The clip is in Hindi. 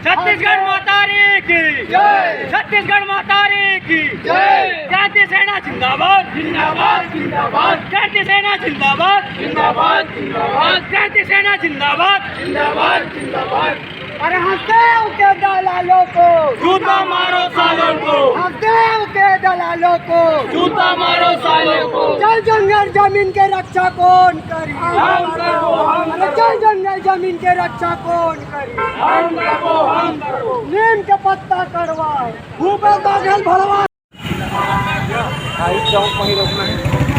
छत्तीसगढ़ मातारी की जय, छत्तीसगढ़ मातारी की जय। क्रांति सेना जिंदाबाद जिंदाबाद जिंदाबाद, क्रांति सेना जिंदाबाद जिंदाबाद जिंदाबाद, क्रांति सेना जिंदाबाद जिंदाबाद जिंदाबाद। अरे हंसदेव के दलालों को जूता मारो सालों को, हंसदेव के दलालों को जूता मारो सालों को। जल जंगल जमीन के रक्षा कौन करी, हम करो हम अरे जल जंगल जमीन के रक्षा कौन करी, हम करो हम करो। नीम के पत्ता कड़वा भूपे बादल भड़वा। चौक वहीं रोकना है।